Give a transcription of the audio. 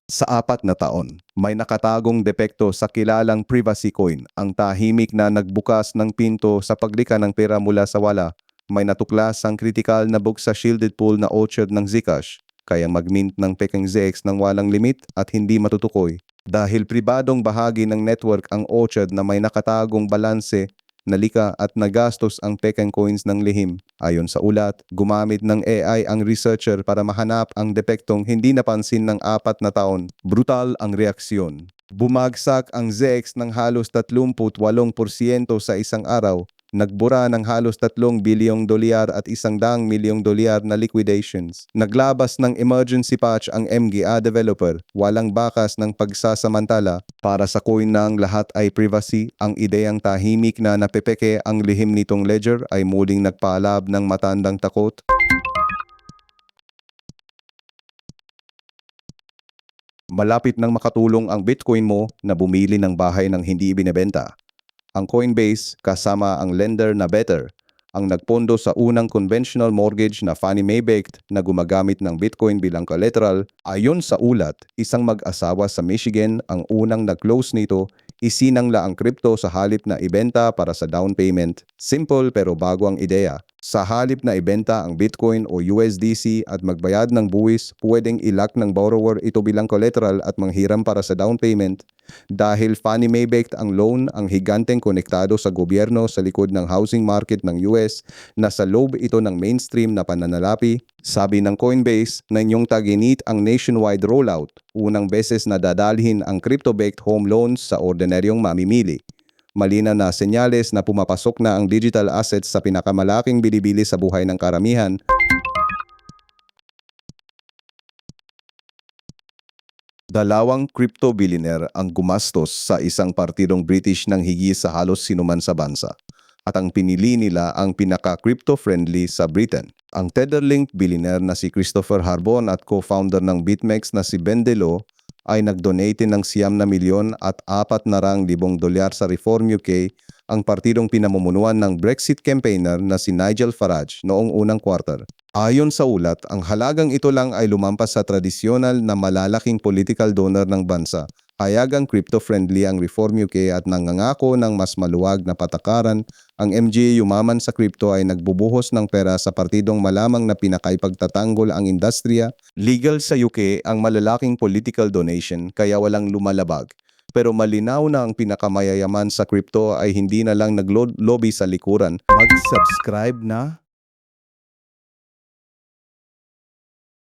Sa 4 na taon, may nakatagong depekto sa kilalang privacy coin, ang tahimik na nagbukas ng pinto sa paglikha ng pera mula sa wala. May natuklas ang kritikal na bug sa shielded pool na orchard ng Zcash, kaya mag-mint ng pekeng ZX ng walang limit at hindi matutukoy. Dahil pribadong bahagi ng network ang orchard na may nakatagong balanse, nalika at nagastos ang pekeng coins ng lihim. Ayon sa ulat, gumamit ng AI ang researcher para mahanap ang depektong hindi napansin ng 4 na taon. Brutal ang reaksyon. Bumagsak ang ZX ng halos 38% sa isang araw. Nagbura ng halos 3 bilyong dolyar at $100 milyong na liquidations. Naglabas ng emergency patch ang MGA developer. Walang bakas ng pagsasamantala. Para sa coin na ang lahat ay privacy, ang ideyang tahimik na napepeke ang lihim nitong ledger ay muling nagpaalab ng matandang takot. Malapit nang makatulong ang Bitcoin mo na bumili ng bahay ng hindi ibinebenta. Ang Coinbase kasama ang lender na Better ang nagpondo sa unang conventional mortgage na Fannie Mae-backed na gumagamit ng Bitcoin bilang collateral. Ayon sa ulat, isang mag-asawa sa Michigan ang unang nag-close nito. Isinangla ang crypto sa halip na ibenta para sa down payment. Simple pero bago ang ideya. Sa halip na ibenta ang Bitcoin o USDC at magbayad ng buwis, pwedeng ilak ng borrower ito bilang collateral at manghiram para sa down payment. Dahil Fannie Mae-backed ang loan, ang higanteng konektado sa gobyerno sa likod ng housing market ng US, nasa loob ito ng mainstream na pananalapi. Sabi ng Coinbase na inyong taginit ang nationwide rollout, unang beses na dadalhin ang crypto-backed home loans sa ordinaryong mamimili. Malinaw na senyales na pumapasok na ang digital assets sa pinakamalaking bilibili sa buhay ng karamihan. Dalawang crypto billionaire ang gumastos sa isang partidong British ng higit sa halos sinuman sa bansa. At ang pinili nila ang pinaka-crypto-friendly sa Britain. Ang Tetherlink billionaire na si Christopher Harbon at co-founder ng BitMEX na si Ben Delo ay nag-donate ng $1 milyon at $400,000 sa Reform UK, ang partidong pinamumunuan ng Brexit campaigner na si Nigel Farage noong unang quarter. Ayon sa ulat, ang halagang ito lang ay lumampas sa tradisyonal na malalaking political donor ng bansa. Hayagang crypto-friendly ang Reform UK at nangangako ng mas maluwag na patakaran. Ang MGA yumaman sa crypto ay nagbubuhos ng pera sa partidong malamang na pinakaipagtatanggol ang industriya. Legal sa UK ang malalaking political donation kaya walang lumalabag. Pero malinaw na ang pinakamayayaman sa crypto ay hindi na lang nag-lobby sa likuran. Mag-subscribe na!